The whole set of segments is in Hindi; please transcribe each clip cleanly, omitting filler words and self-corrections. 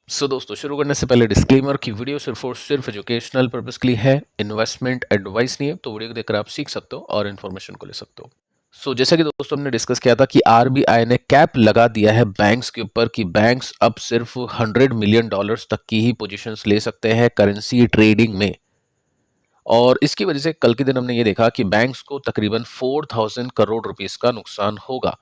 दोस्तों शुरू करने से पहले डिस्क्लेमर की वीडियो सिर्फ और सिर्फ एजुकेशनल पर्पस के लिए है, इन्वेस्टमेंट एडवाइस नहीं है। तो वीडियो को देखकर आप सीख सकते हो और इन्फॉर्मेशन को ले सकते हो। जैसा कि दोस्तों हमने डिस्कस किया था कि आरबीआई ने कैप लगा दिया है बैंक्स के ऊपर कि बैंक्स अब सिर्फ $100 मिलियन तक की ही पोजीशंस ले सकते हैं करेंसी ट्रेडिंग में। और इसकी वजह से कल के दिन हमने ये देखा कि बैंक्स को तकरीबन 4,000 करोड़ रुपीस का नुकसान होगा,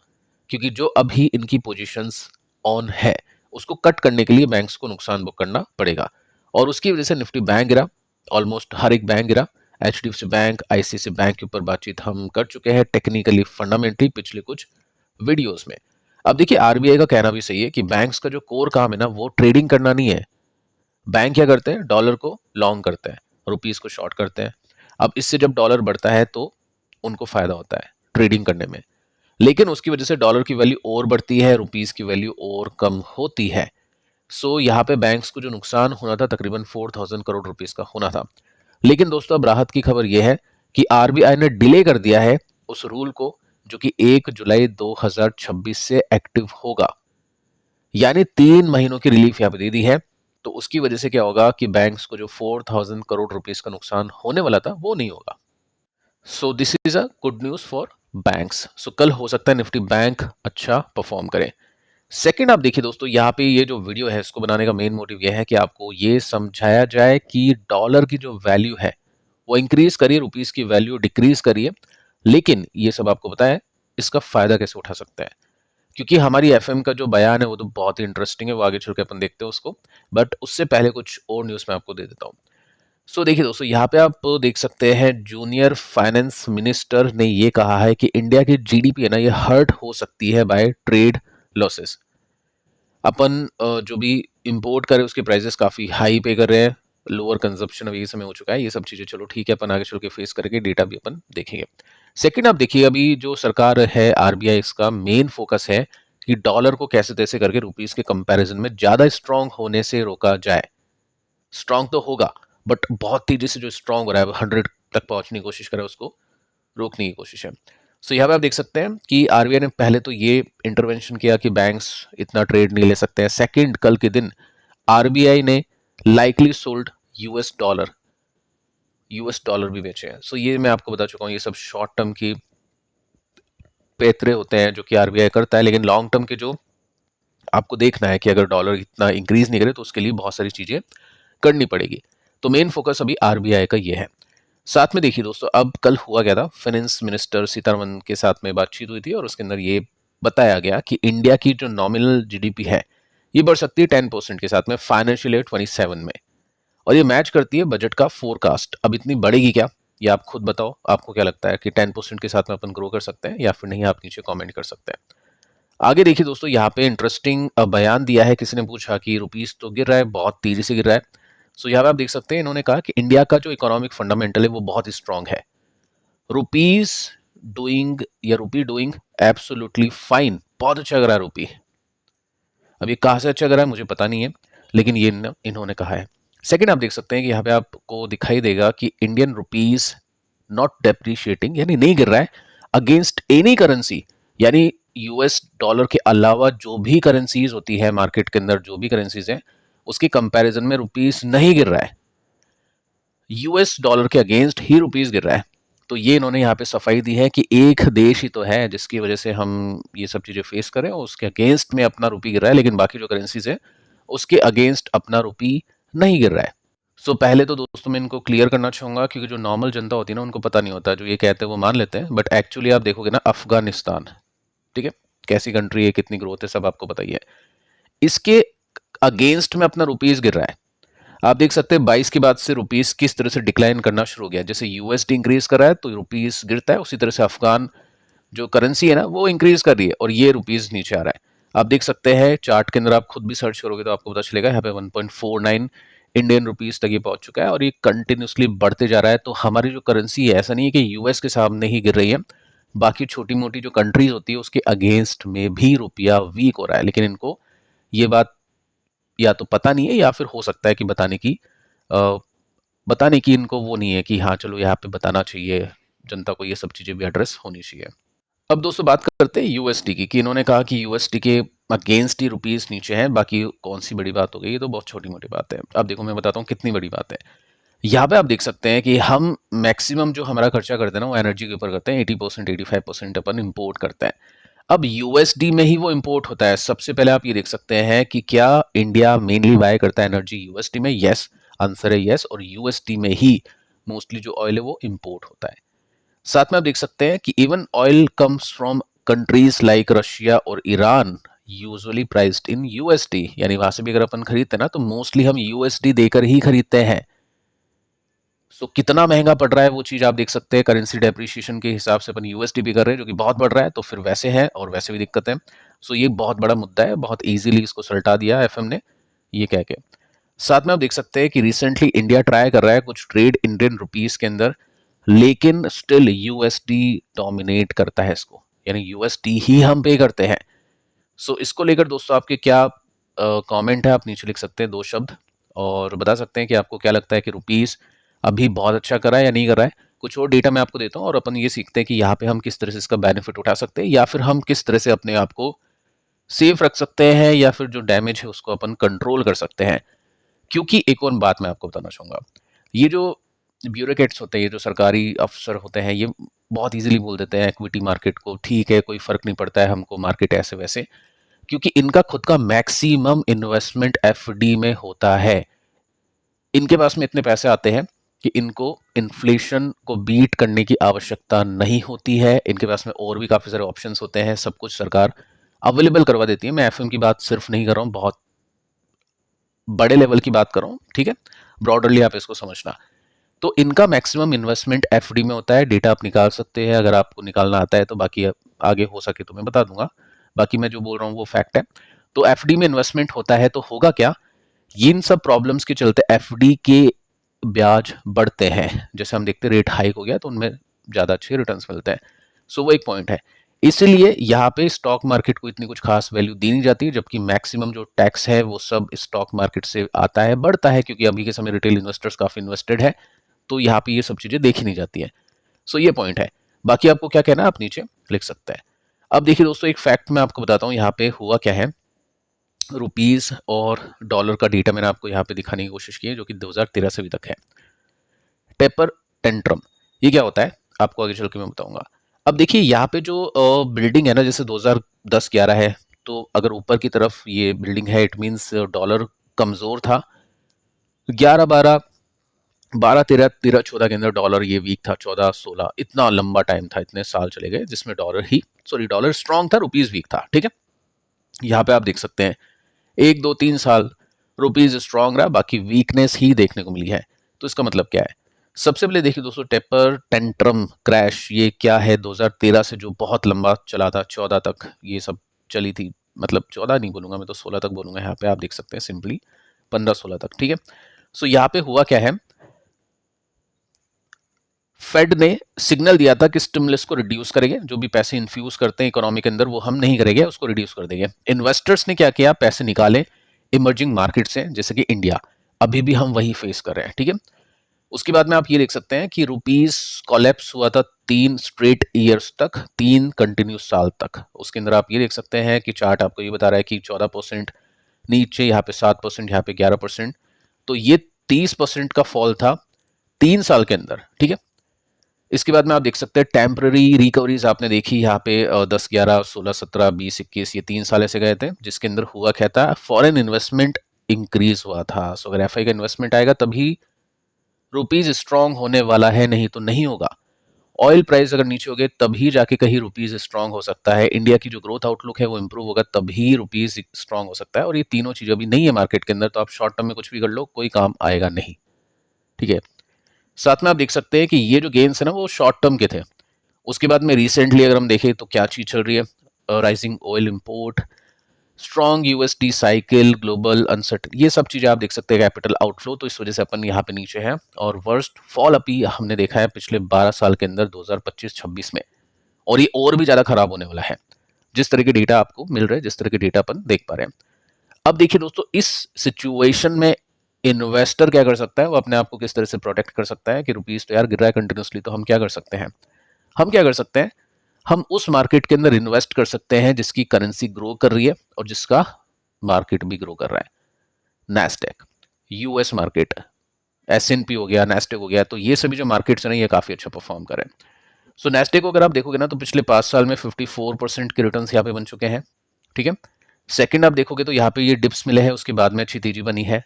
क्योंकि जो अभी इनकी पोजीशंस ऑन है उसको कट करने के लिए बैंक्स को नुकसान बुक करना पड़ेगा। और उसकी वजह से निफ्टी बैंक गिरा, ऑलमोस्ट हर एक बैंक गिरा। एचडीएफसी बैंक, आईसीआईसी बैंक के ऊपर बातचीत हम कर चुके हैं टेक्निकली फंडामेंटली पिछले कुछ वीडियोस में। अब देखिए, आरबीआई का कहना भी सही है कि बैंक्स का जो कोर काम है ना, वो ट्रेडिंग करना नहीं है। बैंक क्या करते हैं, डॉलर को लॉन्ग करते हैं, रुपीस को शॉर्ट करते हैं। अब इससे जब डॉलर बढ़ता है तो उनको फायदा होता है ट्रेडिंग करने में, लेकिन उसकी वजह से डॉलर की वैल्यू और बढ़ती है, रुपीस की वैल्यू और कम होती है। यहाँ पे बैंक्स को जो नुकसान होना था तकरीबन 4,000 करोड़ रुपीस का होना था। लेकिन दोस्तों अब राहत की खबर यह है कि आरबीआई ने डिले कर दिया है उस रूल को, जो कि 1 जुलाई 2026 से एक्टिव होगा। यानी 3 महीनों की रिलीफ यहाँ पे दे दी है। तो उसकी वजह से क्या होगा कि बैंक्स को जो 4,000 करोड़ रुपीस का नुकसान होने वाला था वो नहीं होगा। This is a good news for banks. कल हो सकता है निफ्टी बैंक अच्छा परफॉर्म करे। सेकंड, आप देखिए दोस्तों, यहाँ पे ये जो वीडियो है इसको बनाने का मेन मोटिव यह है कि आपको ये समझाया जाए कि डॉलर की जो वैल्यू है वो इंक्रीज करिए, रुपीस की वैल्यू डिक्रीज करिए। लेकिन ये सब आपको पता है इसका फायदा कैसे उठा सकते हैं, क्योंकि हमारी एफएम का जो बयान है वो तो बहुत ही इंटरेस्टिंग है, वो आगे चल के अपन देखते हैं उसको। बट उससे पहले कुछ और न्यूज़ मैं आपको दे देता हूँ। देखिए दोस्तों, यहाँ पे आप देख सकते हैं जूनियर फाइनेंस मिनिस्टर ने ये कहा है कि इंडिया की जीडीपी है ना, ये हर्ट हो सकती है बाय ट्रेड लॉसेस। अपन जो भी इंपोर्ट करें उसके प्राइसेस काफ़ी हाई पे कर रहे हैं, लोअर कंजप्शन अभी समय हो चुका है, ये सब चीज़ें चलो ठीक है, अपन आगे चल के फेस करके डेटा भी अपन देखेंगे। सेकंड, आप देखिए अभी जो सरकार है आरबीआई, इसका मेन फोकस है कि डॉलर को कैसे तैसे करके रुपीस के कंपैरिजन में ज़्यादा स्ट्रांग होने से रोका जाए। स्ट्रांग तो होगा बट बहुत तेजी से जो स्ट्रांग हो रहा है 100 तक पहुंचने की कोशिश करे उसको रोकने की कोशिश है। यहाँ पे आप देख सकते हैं कि आरबीआई ने पहले तो ये इंटरवेंशन किया कि बैंक्स इतना ट्रेड नहीं ले सकते हैं। सेकंड, कल के दिन आरबीआई ने लाइकली सोल्ड यूएस डॉलर भी बेचे हैं। ये मैं आपको बता चुका हूँ, ये सब शॉर्ट टर्म की पैतरे होते हैं जो कि आरबीआई करता है, लेकिन लॉन्ग टर्म के जो आपको देखना है कि अगर डॉलर इतना इंक्रीज नहीं करे तो उसके लिए बहुत सारी चीजें करनी पड़ेगी। तो मेन फोकस अभी आरबीआई का ये है। साथ में देखिए दोस्तों, अब कल हुआ गया था, फाइनेंस मिनिस्टर सीतारमन के साथ में बातचीत हुई थी और उसके अंदर ये बताया गया कि इंडिया की जो नॉमिनल जीडीपी है ये बढ़ सकती है 10% के साथ में फाइनेंशियल ईयर 27 में, और ये मैच करती है बजट का फोरकास्ट। अब इतनी बढ़ेगी क्या, ये आप खुद बताओ, आपको क्या लगता है कि 10% के साथ में अपन ग्रो कर सकते हैं या फिर नहीं, आप नीचे कमेंट कर सकते हैं। आगे देखिए दोस्तों, यहाँ पे इंटरेस्टिंग बयान दिया है, किसी ने पूछा कि रुपीस तो गिर रहा है, बहुत तेजी से गिर रहा है। यहाँ पे आप देख सकते हैं, इन्होंने कहा कि इंडिया का जो इकोनॉमिक फंडामेंटल है वो बहुत स्ट्रांग है। रुपीस डूइंग या रुपी डूइंग एब्सोल्युटली फाइन, बहुत अच्छा कर रहा है रुपी। अब ये कहाँ से अच्छा कर रहा है मुझे पता नहीं है, लेकिन ये इन्होंने कहा है। सेकंड, आप देख सकते हैं कि यहाँ पे आपको दिखाई देगा कि इंडियन रुपीस नॉट डेप्रिशिएटिंग, यानी नहीं गिर रहा है अगेंस्ट एनी करेंसी। यानी यूएस डॉलर के अलावा जो भी करेंसीज होती है मार्केट के अंदर, जो भी करेंसीज हैं उसके कंपैरिजन में रुपीस नहीं गिर रहा है, यूएस डॉलर के अगेंस्ट ही रुपीस गिर रहा है। तो ये इन्होंने यहाँ पे सफाई दी है कि एक देश ही तो है जिसकी वजह से हम ये सब चीजें फेस करें, और उसके अगेंस्ट में अपना रुपी गिर रहा है, लेकिन बाकी जो करेंसीज है उसके अगेंस्ट अपना रुपी नहीं गिर रहा है। पहले तो दोस्तों मैं इनको क्लियर करना चाहूंगा, क्योंकि जो नॉर्मल जनता होती है ना उनको पता नहीं होता, जो ये कहते हैं वो मान लेते हैं, बट एक्चुअली आप देखोगे ना, अफगानिस्तान, ठीक है, कैसी कंट्री है, कितनी ग्रोथ है, सब आपको बताइए, इसके अगेंस्ट में अपना रुपीस गिर रहा है। आप देख सकते हैं 22 के बाद से रुपीस किस तरह से डिक्लाइन करना शुरू हो गया। जैसे यूएसडी इंक्रीज कर रहा है तो रुपीस गिरता है, उसी तरह से अफगान जो करेंसी है ना वो इंक्रीज कर रही है और ये रुपीस नीचे आ रहा है। आप देख सकते हैं चार्ट के अंदर, आप खुद भी सर्च करोगे तो आपको पता चलेगा, यहाँ पे 1.49 इंडियन रुपीस तक ये पहुंच चुका है और ये कंटिन्यूसली बढ़ते जा रहा है। तो हमारी जो करेंसी है, ऐसा नहीं है कि यूएस के सामने ही गिर रही है, बाकी छोटी मोटी जो कंट्रीज होती है उसके अगेंस्ट में भी रुपया वीक हो रहा है, लेकिन इनको ये बात या तो पता नहीं है या फिर हो सकता है कि अ, बताने की इनको वो नहीं है कि हाँ चलो यहाँ पे बताना चाहिए जनता को, ये सब चीज़ें भी एड्रेस होनी चाहिए। अब दोस्तों बात करते हैं यूएसडी की, कि इन्होंने कहा कि यूएसडी के अगेंस्ट ही रुपीस नीचे है, बाकी कौन सी बड़ी बात हो गई, ये तो बहुत छोटी मोटी बात है। अब देखो मैं बताता हूँ कितनी बड़ी बात है। यहाँ पे आप देख सकते हैं कि हम मैक्सिमम जो हमारा खर्चा करते हैं ना वो एनर्जी के ऊपर करते हैं, 80% 85% अपन इम्पोर्ट करते हैं। अब यूएसडी में ही वो इम्पोर्ट होता है। सबसे पहले आप ये देख सकते हैं कि क्या इंडिया मेनली बाय करता है एनर्जी यूएसडी में? यस, आंसर है यस। और यूएसडी में ही मोस्टली जो ऑयल है वो इम्पोर्ट होता है। साथ में आप देख सकते हैं कि even oil comes from countries like Russia और Iran, usually priced in USD, यानी वहां से भी अगर अपन खरीदते हैं ना तो मोस्टली हम यूएसडी देकर ही खरीदते हैं। सो कितना महंगा पड़ रहा है वो चीज आप देख सकते हैं। करेंसी डेप्रिसिएशन के हिसाब से अपन यूएसडी भी कर रहे हैं जो कि बहुत बढ़ रहा है, तो फिर वैसे है और वैसे भी दिक्कत है। सो ये बहुत बड़ा मुद्दा है, बहुत इजीली इसको सल्टा दिया एफएम ने ये कह के। साथ में आप देख सकते हैं कि रिसेंटली इंडिया ट्राई कर रहा है कुछ ट्रेड इंडियन रुपीस के अंदर, लेकिन स्टिल यूएसडी डोमिनेट करता है इसको, यानी यूएसडी ही हम पे करते हैं। सो इसको लेकर दोस्तों आपके क्या कमेंट है, आप नीचे लिख सकते हैं 2 शब्द और बता सकते हैं कि आपको क्या लगता है कि रुपीस अभी बहुत अच्छा कर रहा है या नहीं कर रहा है। कुछ और डेटा मैं आपको देता हूँ और अपन ये सीखते हैं कि यहाँ पे हम किस तरह से इसका बेनिफिट उठा सकते हैं, या फिर हम किस तरह से अपने आप को सेफ रख सकते हैं, या फिर जो डैमेज है उसको अपन कंट्रोल कर सकते हैं। क्योंकि एक और बात मैं आपको बताना चाहूंगा, ये जो ब्यूरोक्रेट्स होते हैं, ये जो सरकारी अफसर होते हैं, ये बहुत इजीली बोल देते हैं इक्विटी मार्केट को ठीक है कोई फर्क नहीं पड़ता है हमको, मार्केट ऐसे वैसे, क्योंकि इनका खुद का मैक्सिमम इन्वेस्टमेंट एफडी में होता है। इनके पास में इतने पैसे आते हैं कि इनको इन्फ्लेशन को बीट करने की आवश्यकता नहीं होती है। इनके पास में और भी काफी सारे ऑप्शंस होते हैं, सब कुछ सरकार अवेलेबल करवा देती है। मैं एफएम की बात सिर्फ नहीं कर रहा हूँ, बहुत बड़े लेवल की बात कर रहा हूँ, ठीक है, ब्रॉडरली आप इसको समझना। तो इनका मैक्सिमम इन्वेस्टमेंट एफडी में होता है। डेटा आप निकाल सकते हैं अगर आपको निकालना आता है तो, बाकी आगे हो सके तो मैं बता दूंगा, बाकी मैं जो बोल रहा हूँ वो फैक्ट है। तो एफडी में इन्वेस्टमेंट होता है तो होगा क्या, इन सब प्रॉब्लम्स के चलते एफडी के ब्याज बढ़ते हैं। जैसे हम देखते हैं रेट हाइक हो गया तो उनमें ज्यादा अच्छे रिटर्न्स मिलते हैं। सो वो एक पॉइंट है। इसलिए यहाँ पे स्टॉक मार्केट को इतनी कुछ खास वैल्यू दी नहीं जाती, जबकि मैक्सिमम जो टैक्स है वो सब स्टॉक मार्केट से आता है, बढ़ता है, क्योंकि अभी के समय रिटेल इन्वेस्टर्स काफी इन्वेस्टेड है, तो यहाँ पे ये सब चीजें देखी नहीं जाती है। सो ये पॉइंट है। बाकी आपको क्या कहना है आप नीचे लिख सकते हैं। अब देखिए दोस्तों एक फैक्ट मैं आपको बताता हूँ यहाँ पे हुआ क्या है। रुपीस और डॉलर का डेटा मैंने आपको यहाँ पे दिखाने की कोशिश की है जो कि 2013 से अभी तक है। टेपर टेंट्रम ये क्या होता है आपको आगे चल के मैं बताऊंगा। अब देखिए यहाँ पे जो बिल्डिंग है ना, जैसे 2010-11 है, तो अगर ऊपर की तरफ ये बिल्डिंग है इट मीन्स डॉलर कमजोर था। 11-12, 12-13, 13-14 के अंदर डॉलर ये वीक था। 14-16 इतना लंबा टाइम था, इतने साल चले गए जिसमें डॉलर स्ट्रांग था, रुपीस वीक था, ठीक है। यहाँ पे आप देख सकते हैं 1-2-3 साल रुपीज स्ट्रांग रहा, बाकी वीकनेस ही देखने को मिली है। तो इसका मतलब क्या है, सबसे पहले देखिए दोस्तों टेपर टेंट्रम क्रैश ये क्या है। 2013 से जो बहुत लंबा चला था, 14 तक ये सब चली थी, मतलब 14 नहीं बोलूंगा मैं तो 16 तक बोलूंगा। यहाँ पे आप देख सकते हैं सिंपली 15-16 तक, ठीक है। सो यहाँ पे हुआ क्या है, फेड ने सिग्नल दिया था कि स्टिमुलस को रिड्यूस करेंगे, जो भी पैसे इन्फ्यूज करते हैं इकोनॉमी के अंदर वो हम नहीं करेंगे, उसको रिड्यूस कर देंगे। इन्वेस्टर्स ने क्या किया, पैसे निकाले इमर्जिंग मार्केट से, जैसे कि इंडिया, अभी भी हम वही फेस कर रहे हैं, ठीक है। उसके बाद में आप ये देख सकते हैं कि रुपीस कोलैप्स हुआ था 3 स्ट्रेट ईयर्स तक, 3 कंटिन्यूस साल तक। उसके अंदर आप ये देख सकते हैं कि चार्ट आपको ये बता रहा है कि 14% नीचे, यहाँ पे 7%, यहाँ पे 11%, तो ये 30% का फॉल था 3 साल के अंदर, ठीक है। इसके बाद में आप देख सकते हैं टेम्पररी रिकवरीज आपने देखी यहाँ पे 10-11, 16-17, 20-21, ये 3 साल ऐसे गए थे, जिसके अंदर हुआ क्या था, फॉरेन इन्वेस्टमेंट इंक्रीज हुआ था। सो अगर एफआई का इन्वेस्टमेंट आएगा तभी रुपीज स्ट्रांग होने वाला है, नहीं तो नहीं होगा। ऑयल प्राइस अगर नीचे हो गए तभी जाके कहीं रुपीज स्ट्रांग हो सकता है। इंडिया की जो ग्रोथ आउटलुक है वो इंप्रूव होगा तभी रुपीज स्ट्रांग हो सकता है, और ये तीनों चीजें अभी नहीं है मार्केट के अंदर, तो आप शॉर्ट टर्म में कुछ भी कर लो कोई काम आएगा नहीं, ठीक है। साथ में आप देख सकते हैं कि ये जो गेन्स है ना वो शॉर्ट टर्म के थे। उसके बाद में रिसेंटली अगर हम देखें तो क्या चीज चल रही है, rising oil import, strong USD cycle, global uncertain, ये सब चीजें आप देख सकते हैं, कैपिटल आउटफ्लो, तो इस वजह से अपन यहाँ पे नीचे हैं। और वर्स्ट फॉल अभी हमने देखा है पिछले 12 साल के अंदर 2025-26 में, और ये और भी ज्यादा खराब होने वाला है जिस तरह के डेटा आपको मिल रहे हैं, जिस तरह के डेटा अपन देख पा रहे हैं। अब देखिए दोस्तों इस सिचुएशन में इन्वेस्टर क्या कर सकता है, वो अपने आप को किस तरह से प्रोटेक्ट कर सकता है कि रुपीज तो यार गिर रहा है कंटिन्यूसली, तो हम क्या कर सकते हैं, हम क्या कर सकते हैं, हम उस मार्केट के अंदर इन्वेस्ट कर सकते हैं जिसकी करेंसी ग्रो कर रही है और जिसका मार्केट भी ग्रो कर रहा है। नैस्डैक, यूएस मार्केट, एस&पी हो गया, नैस्डैक हो गया, तो ये सभी जो मार्केट्स हैं ये काफी अच्छा परफॉर्म कर रहे हैं। सो नैस्डैक को अगर आप देखोगे ना तो पिछले 5 साल में 54% के रिटर्न्स यहाँ पे बन चुके हैं। ठीक है, सेकंड आप देखोगे तो यहाँ पे ये डिप्स मिले हैं, उसके बाद में अच्छी तेजी बनी है।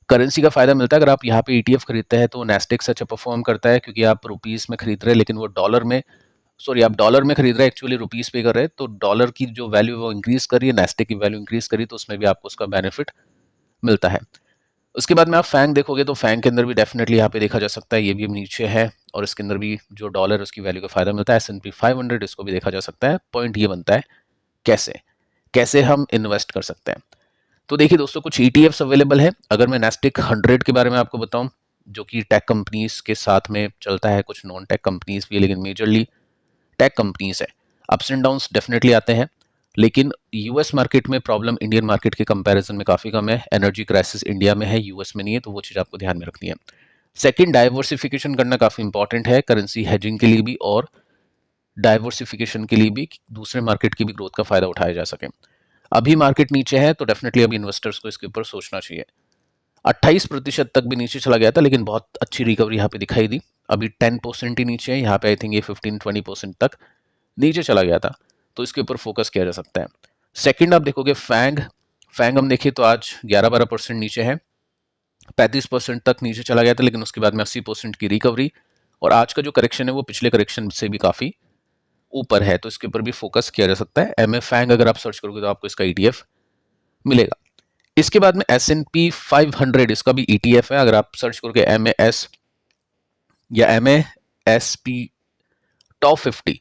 करेंसी का फायदा मिलता है, अगर आप यहाँ पे ईटीएफ खरीदते हैं तो नैस्डैक से अच्छा परफॉर्म करता है क्योंकि आप रुपीस में खरीद रहे हैं, लेकिन वो डॉलर में, सॉरी आप डॉलर में खरीद रहे हैं, एक्चुअली रुपीस पे कर रहे हैं, तो डॉलर की जो वैल्यू है वो इंक्रीज कर रही है, नैस्डैक की वैल्यू इंक्रीज करी, तो उसमें भी आपको उसका बेनिफिट मिलता है। उसके बाद में आप फैंग देखोगे तो फैंग के अंदर भी डेफिनेटली यहाँ पे देखा जा सकता है, ये भी अब नीचे है और इसके अंदर भी जो डॉलर है उसकी वैल्यू का फायदा मिलता है। S&P 500 इसको भी देखा जा सकता है। पॉइंट ये बनता है कैसे कैसे हम इन्वेस्ट कर सकते हैं। तो देखिए दोस्तों, कुछ ETFs अवेलेबल है। अगर मैं नैस्डैक 100 के बारे में आपको बताऊं, जो कि टेक कंपनीज के साथ में चलता है, कुछ नॉन टेक कंपनीज भी है लेकिन मेजरली टेक कंपनीज है। अप्स एंड डाउन्स डेफिनेटली आते हैं, लेकिन यूएस मार्केट में प्रॉब्लम इंडियन मार्केट के कंपैरिजन में काफी कम है। एनर्जी क्राइसिस इंडिया में है, यूएस में नहीं है, तो वो चीज आपको ध्यान में रखनी है। सेकंड, डाइवर्सिफिकेशन करना काफी इंपॉर्टेंट है, करेंसी हेजिंग के लिए भी और डाइवर्सिफिकेशन के लिए भी, दूसरे मार्केट की भी ग्रोथ का फायदा उठाया जा सके। अभी मार्केट नीचे है तो डेफिनेटली अभी इन्वेस्टर्स को इसके ऊपर सोचना चाहिए। 28% तक भी नीचे चला गया था, लेकिन बहुत अच्छी रिकवरी यहाँ पे दिखाई दी। अभी 10% ही नीचे है, यहाँ पे आई थिंक ये 15-20% तक नीचे चला गया था, तो इसके ऊपर फोकस किया जा सकता है। सेकंड आप देखोगे फैंग, फैंग हम देखिए तो आज 11-12% नीचे है, 35% तक नीचे चला गया था, लेकिन उसके बाद में 80% की रिकवरी, और आज का जो करेक्शन है वो पिछले करेक्शन से भी काफी ऊपर है, तो इसके ऊपर भी फोकस किया जा सकता है। एमए फैंग अगर आप सर्च करोगे तो आपको इसका ETF मिलेगा। इसके बाद में S&P 500, इसका भी ETF है। अगर आप सर्च करोगे MAS या MASP टॉप 50,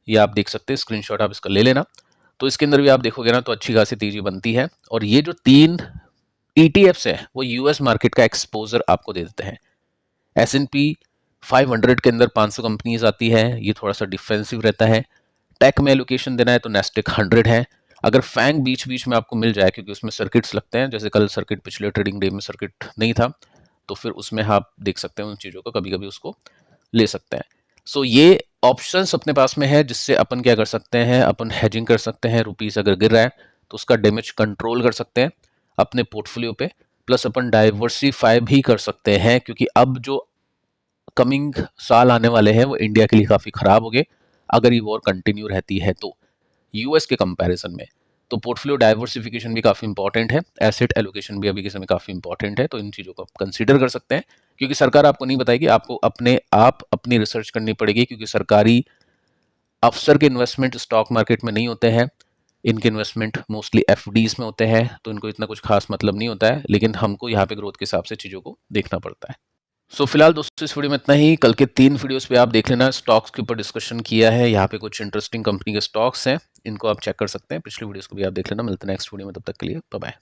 ये आप देख सकते हैं, स्क्रीनशॉट आप इसका ले लेना। तो इसके अंदर भी आप देखोगे ना तो अच्छी खासी तेजी बनती है, और ये जो 3 ETFs है वो यूएस मार्केट का एक्सपोजर आपको दे देते हैं। S&P 500 के अंदर 500 कंपनीज आती है, ये थोड़ा सा डिफेंसिव रहता है। टेक में एलोकेशन देना है तो नैस्डैक 100 है। अगर फैंग बीच बीच में आपको मिल जाए, क्योंकि उसमें सर्किट्स लगते हैं, जैसे कल सर्किट, पिछले ट्रेडिंग डे में सर्किट नहीं था, तो फिर उसमें आप देख सकते हैं उन चीज़ों को, कभी कभी उसको ले सकते हैं। सो ये ऑप्शंस अपने पास में है, जिससे अपन क्या कर सकते हैं, अपन हेजिंग कर सकते हैं। रुपीस अगर गिर रहा है तो उसका डैमेज कंट्रोल कर सकते हैं अपने पोर्टफोलियो पे, प्लस अपन डाइवर्सिफाई भी कर सकते हैं, क्योंकि अब जो कमिंग साल आने वाले हैं वो इंडिया के लिए काफ़ी ख़राब हो गए अगर ये वॉर कंटिन्यू रहती है तो, यूएस के कंपैरिजन में। तो पोर्टफोलियो डाइवर्सिफिकेशन भी काफ़ी इंपॉर्टेंट है, एसेट एलोकेशन भी अभी के समय काफ़ी इंपॉर्टेंट है, तो इन चीज़ों को आप कंसीडर कर सकते हैं। क्योंकि सरकार आपको नहीं बताएगी, आपको अपने आप अपनी रिसर्च करनी पड़ेगी, क्योंकि सरकारी अफसर के इन्वेस्टमेंट स्टॉक मार्केट में नहीं होते हैं, इनके इन्वेस्टमेंट मोस्टली एफडीज में होते हैं, तो इनको इतना कुछ खास मतलब नहीं होता है, लेकिन हमको यहाँ पे ग्रोथ के हिसाब से चीज़ों को देखना पड़ता है। सो फिलहाल दोस्तों इस वीडियो में इतना ही। कल के 3 वीडियोस पे आप देख लेना, स्टॉक्स के ऊपर डिस्कशन किया है, यहाँ पे कुछ इंटरेस्टिंग कंपनी के स्टॉक्स हैं, इनको आप चेक कर सकते हैं। पिछली वीडियोस को भी आप देख लेना। मिलते हैं नेक्स्ट वीडियो में, तब तक के लिए बाय बाय।